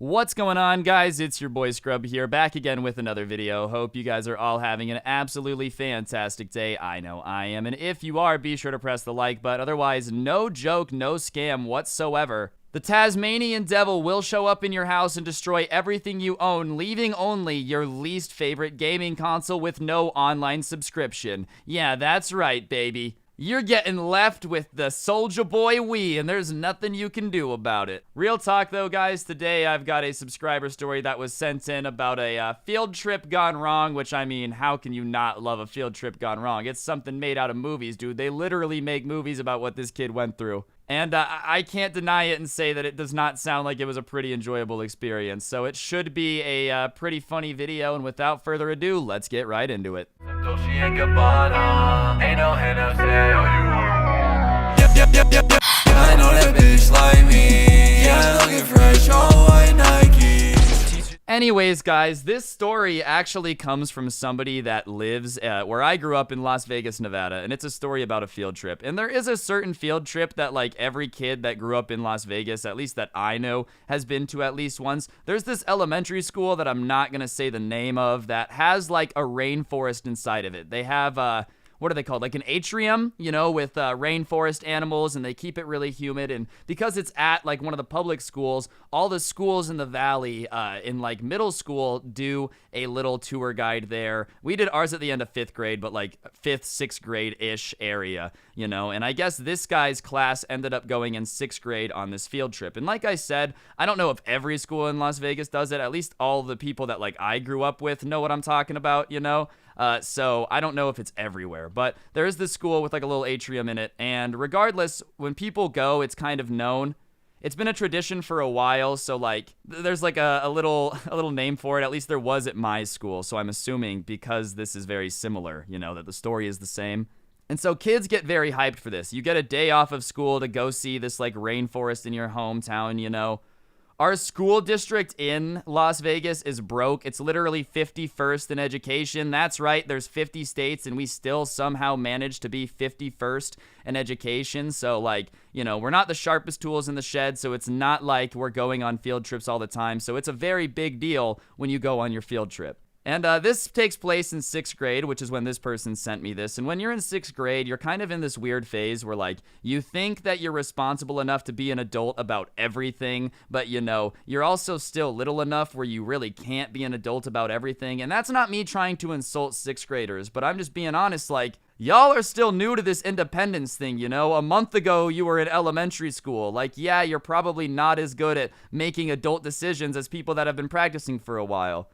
What's going on, guys? It's your boy Scrub here, back again with another video. Hope you guys are all having an absolutely fantastic day. I know I am, and if you are, be sure to press the like button. Otherwise, no joke, no scam whatsoever. The Tasmanian Devil will show up in your house and destroy everything you own, leaving only your least favorite gaming console with no online subscription. Yeah, that's right, baby. You're getting left with the Soulja Boy Wii, and there's nothing you can do about it. Real talk though, guys, today I've got a subscriber story that was sent in about a field trip gone wrong, which, I mean, how can you not love a field trip gone wrong? It's something made out of movies, dude. They literally make movies about what this kid went through. And I can't deny it and say that it does not sound like it was a pretty enjoyable experience. So it should be a pretty funny video, and without further ado, let's get right into it. Anyways, guys, this story actually comes from somebody that lives where I grew up in Las Vegas, Nevada, and it's a story about a field trip. And there is a certain field trip that, like, every kid that grew up in Las Vegas, at least that I know, has been to at least once. There's this elementary school that I'm not gonna say the name of that has, like, a rainforest inside of it. They have, what are they called? Like an atrium, you know, with rainforest animals, and they keep it really humid. And because it's at like one of the public schools, all the schools in the valley in like middle school do a little tour guide there. We did ours at the end of 5th grade, but like 5th, 6th grade-ish area, you know. And I guess this guy's class ended up going in 6th grade on this field trip. And like I said, I don't know if every school in Las Vegas does it. At least all the people that like I grew up with know what I'm talking about, you know. So I don't know if it's everywhere, but there is this school with like a little atrium in it, and regardless, when people go, it's kind of known. It's been a tradition for a while, so like there's like a little name for it. At least there was at my school, so I'm assuming because this is very similar, you know, that the story is the same. And so kids get very hyped for this. You get a day off of school to go see this like rainforest in your hometown, you know. Our school district in Las Vegas is broke. It's literally 51st in education. That's right, there's 50 states, and we still somehow manage to be 51st in education. So, like, you know, we're not the sharpest tools in the shed, so it's not like we're going on field trips all the time. So it's a very big deal when you go on your field trip. And this takes place in 6th grade, which is when this person sent me this. And when you're in 6th grade, you're kind of in this weird phase where, like, you think that you're responsible enough to be an adult about everything, but, you know, you're also still little enough where you really can't be an adult about everything. And that's not me trying to insult 6th graders, but I'm just being honest, like, y'all are still new to this independence thing, you know? A month ago, you were in elementary school. Like, yeah, you're probably not as good at making adult decisions as people that have been practicing for a while.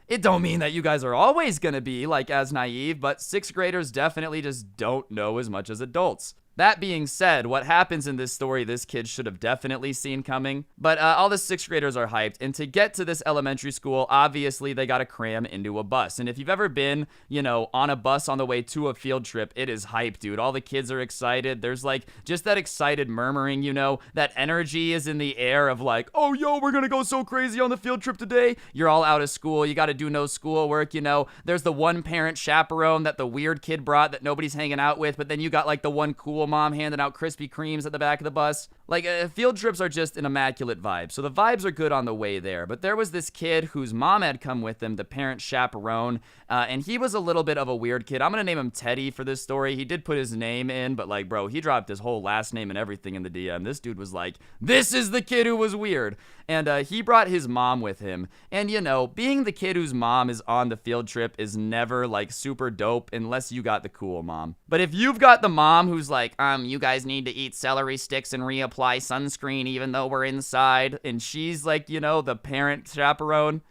It don't mean that you guys are always gonna be, like, as naive, but 6th graders definitely just don't know as much as adults. That being said, what happens in this story, this kid should have definitely seen coming. But all the 6th graders are hyped. And to get to this elementary school, obviously, they gotta cram into a bus. And if you've ever been, you know, on a bus on the way to a field trip, it is hype, dude. All the kids are excited. There's, like, just that excited murmuring, you know? That energy is in the air of, like, oh, yo, we're gonna go so crazy on the field trip today. You're all out of school. You gotta do no schoolwork, you know? There's the one parent chaperone that the weird kid brought that nobody's hanging out with, but then you got, like, the one cool mom handing out Krispy Kremes at the back of the bus. Like, field trips are just an immaculate vibe. So the vibes are good on the way there. But there was this kid whose mom had come with him, the parent chaperone, and he was a little bit of a weird kid. I'm gonna name him Teddy for this story. He did put his name in, but like, bro, he dropped his whole last name and everything in the DM. This dude was like, this is the kid who was weird. And he brought his mom with him. And, you know, being the kid whose mom is on the field trip is never, like, super dope unless you got the cool mom. But if you've got the mom who's like, you guys need to eat celery sticks and reapply sunscreen even though we're inside, and she's like, you know, the parent chaperone,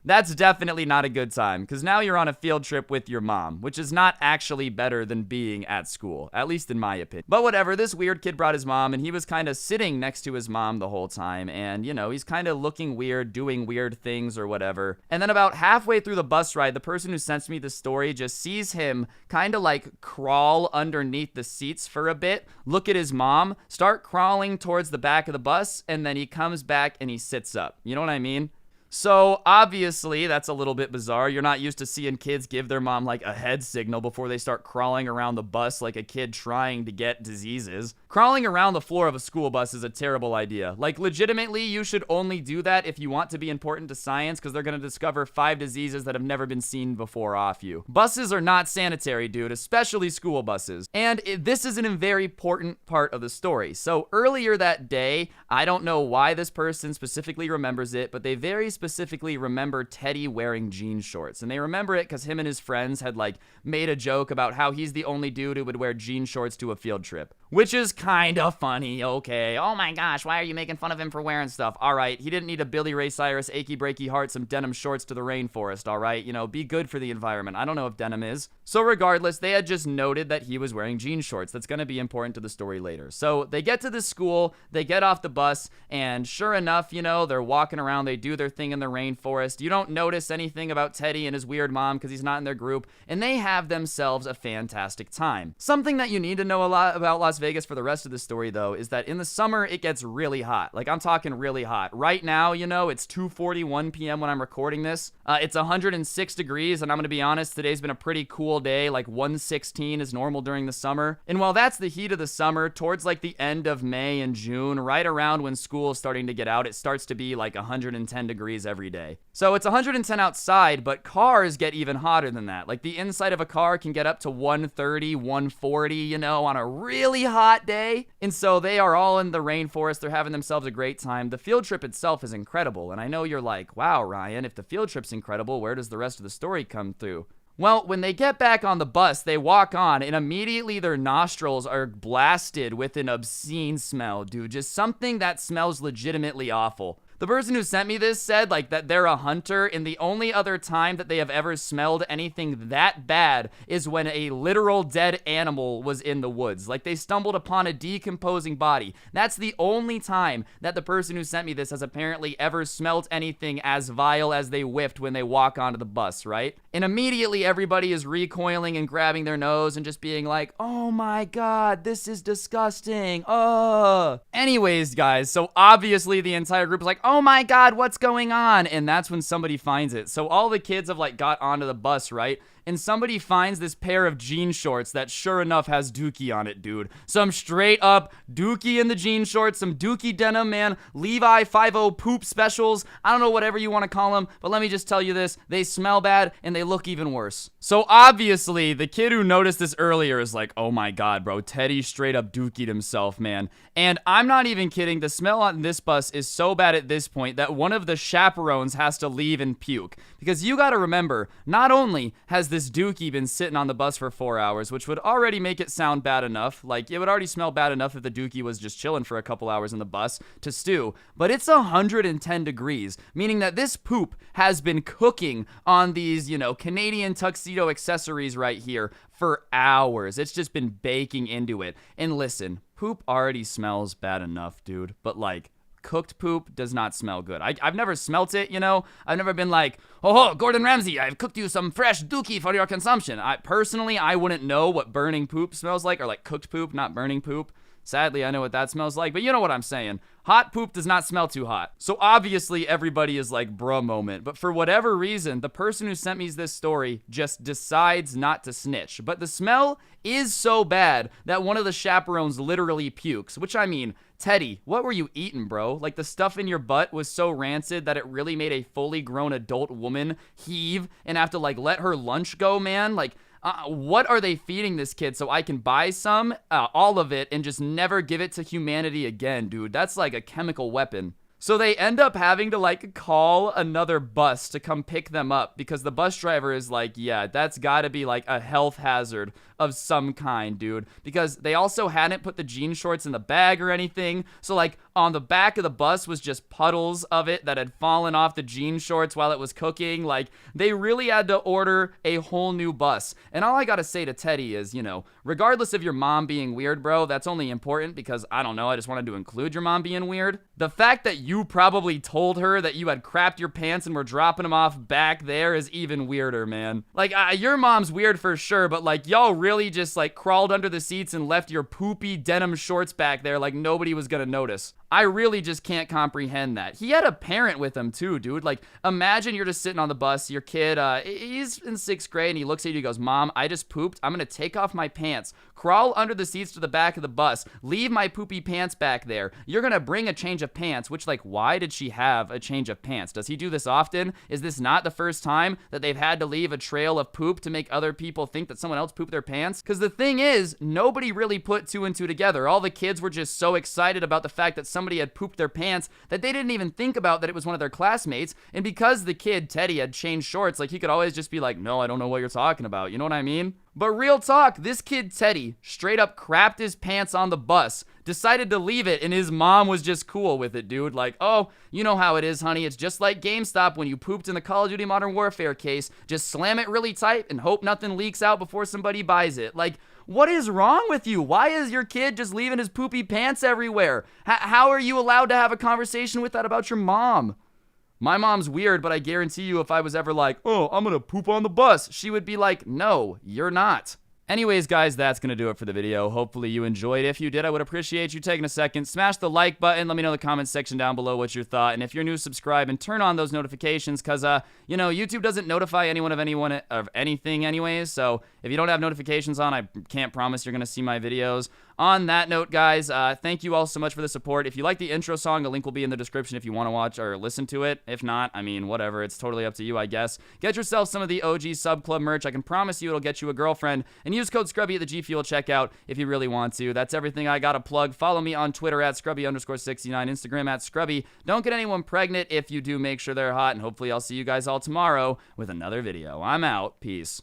that's definitely not a good time, because now you're on a field trip with your mom, which is not actually better than being at school, at least in my opinion. But whatever, this weird kid brought his mom, and he was kind of sitting next to his mom the whole time, and, you know, he's kind of looking weird, doing weird things or whatever. And then about halfway through the bus ride, the person who sent me the story just sees him kind of like crawl underneath the seats for a bit, look at his mom, start crawling towards the back of the bus, and then he comes back and he sits up. You know what I mean? So, obviously, that's a little bit bizarre. You're not used to seeing kids give their mom, like, a head signal before they start crawling around the bus like a kid trying to get diseases. Crawling around the floor of a school bus is a terrible idea. Like, legitimately, you should only do that if you want to be important to science, because they're going to discover 5 diseases that have never been seen before off you. Buses are not sanitary, dude, especially school buses. And this is a very important part of the story. So earlier that day, I don't know why this person specifically remembers it, but they very specifically remember Teddy wearing jean shorts. And they remember it because him and his friends had like made a joke about how he's the only dude who would wear jean shorts to a field trip. Which is kind of funny, okay. Oh my gosh, why are you making fun of him for wearing stuff? All right, he didn't need a Billy Ray Cyrus, achy breaky heart, some denim shorts to the rainforest, all right? You know, be good for the environment. I don't know if denim is. So regardless, they had just noted that he was wearing jean shorts. That's going to be important to the story later. So they get to the school, they get off the bus, and sure enough, you know, they're walking around, they do their thing in the rainforest. You don't notice anything about Teddy and his weird mom because he's not in their group, and they have themselves a fantastic time. Something that you need to know a lot about Las Vegas for the rest of the story, though, is that in the summer, it gets really hot. Like, I'm talking really hot. Right now, you know, it's 2:41 p.m. when I'm recording this. It's 106 degrees, and I'm going to be honest, today's been a pretty cool day. Like, 116 is normal during the summer. And while that's the heat of the summer, towards like the end of May and June, right around when school is starting to get out, it starts to be like 110 degrees every day. So it's 110 outside, but cars get even hotter than that. Like, the inside of a car can get up to 130, 140, you know, on a really hot day. And so they are all in the rainforest. They're having themselves a great time. The field trip itself is incredible. And I know you're like, wow, Ryan, if the field trip's incredible, where does the rest of the story come through? Well, when they get back on the bus, they walk on, and immediately their nostrils are blasted with an obscene smell, dude. Just something that smells legitimately awful. The person who sent me this said, like, that they're a hunter, and the only other time that they have ever smelled anything that bad is when a literal dead animal was in the woods. Like, they stumbled upon a decomposing body. That's the only time that the person who sent me this has apparently ever smelled anything as vile as they whiffed when they walk onto the bus, right? And immediately everybody is recoiling and grabbing their nose and just being like, oh my god, this is disgusting. Anyways, guys, so obviously the entire group is like, oh my god, what's going on? And that's when somebody finds it. So all the kids have like got onto the bus, right? And somebody finds this pair of jean shorts that sure enough has Dookie on it, dude. Some straight up Dookie in the jean shorts, some Dookie denim, man. Levi 5-0 poop specials. I don't know, whatever you want to call them, but let me just tell you this. They smell bad and they look even worse. So obviously, the kid who noticed this earlier is like, oh my god, bro, Teddy straight up Dookied himself, man. And I'm not even kidding. The smell on this bus is so bad at this point that one of the chaperones has to leave and puke. Because you gotta remember, not only has this Dookie been sitting on the bus for 4 hours, which would already make it sound bad enough. Like, it would already smell bad enough if the Dookie was just chilling for a couple hours in the bus to stew. But it's 110 degrees, meaning that this poop has been cooking on these, you know, Canadian tuxedo accessories right here for hours. It's just been baking into it. And listen, poop already smells bad enough, dude. But like, cooked poop does not smell good. I've never smelt it, you know? I've never been like, oh, Gordon Ramsay, I've cooked you some fresh Dookie for your consumption. Personally, I wouldn't know what burning poop smells like, or like cooked poop, not burning poop. Sadly, I know what that smells like, but you know what I'm saying. Hot poop does not smell too hot. So obviously everybody is like, bruh moment. But for whatever reason, the person who sent me this story just decides not to snitch. But the smell is so bad that one of the chaperones literally pukes. Which, I mean, Teddy, what were you eating, bro? Like, the stuff in your butt was so rancid that it really made a fully grown adult woman heave and have to like let her lunch go, man. Like, what are they feeding this kid so I can buy some, all of it, and just never give it to humanity again, dude? That's like a chemical weapon. So they end up having to like call another bus to come pick them up because the bus driver is like, yeah, that's gotta be like a health hazard of some kind, dude. Because they also hadn't put the jean shorts in the bag or anything. So like on the back of the bus was just puddles of it that had fallen off the jean shorts while it was cooking. Like, they really had to order a whole new bus. And all I gotta say to Teddy is, you know, regardless of your mom being weird, bro, that's only important because, I don't know, I just wanted to include your mom being weird. The fact that you probably told her that you had crapped your pants and were dropping them off back there is even weirder, man. Like, your mom's weird for sure, but like, y'all really just like crawled under the seats and left your poopy denim shorts back there like nobody was gonna notice. I really just can't comprehend that. He had a parent with him too, dude. Like, imagine you're just sitting on the bus, your kid, he's in 6th grade, and he looks at you and he goes, Mom, I just pooped. I'm gonna take off my pants, crawl under the seats to the back of the bus, leave my poopy pants back there. You're gonna bring a change of pants, which, like, why did she have a change of pants? Does he do this often? Is this not the first time that they've had to leave a trail of poop to make other people think that someone else pooped their pants? Because the thing is, nobody really put two and two together. All the kids were just so excited about the fact that somebody had pooped their pants that they didn't even think about that it was one of their classmates. And because the kid, Teddy, had changed shorts, like, he could always just be like, no, I don't know what you're talking about. You know what I mean? But real talk, this kid Teddy straight up crapped his pants on the bus, decided to leave it, and his mom was just cool with it, dude. Like, oh, you know how it is, honey. It's just like GameStop when you pooped in the Call of Duty Modern Warfare case. Just slam it really tight and hope nothing leaks out before somebody buys it. Like, what is wrong with you? Why is your kid just leaving his poopy pants everywhere? How are you allowed to have a conversation with that about your mom? My mom's weird, but I guarantee you if I was ever like, oh, I'm gonna poop on the bus, she would be like, no, you're not. Anyways, guys, that's going to do it for the video. Hopefully you enjoyed. If you did, I would appreciate you taking a second. Smash the like button. Let me know in the comments section down below what your thought. And if you're new, subscribe and turn on those notifications because, you know, YouTube doesn't notify anyone of anything anyways. So if you don't have notifications on, I can't promise you're going to see my videos. On that note, guys, thank you all so much for the support. If you like the intro song, the link will be in the description if you want to watch or listen to it. If not, I mean, whatever. It's totally up to you, I guess. Get yourself some of the OG Sub Club merch. I can promise you it'll get you a girlfriend. And use code Scrubby at the G Fuel checkout if you really want to. That's everything I got to plug. Follow me on Twitter at Scrubby_69, Instagram at Scrubby. Don't get anyone pregnant. If you do, make sure they're hot. And hopefully I'll see you guys all tomorrow with another video. I'm out. Peace.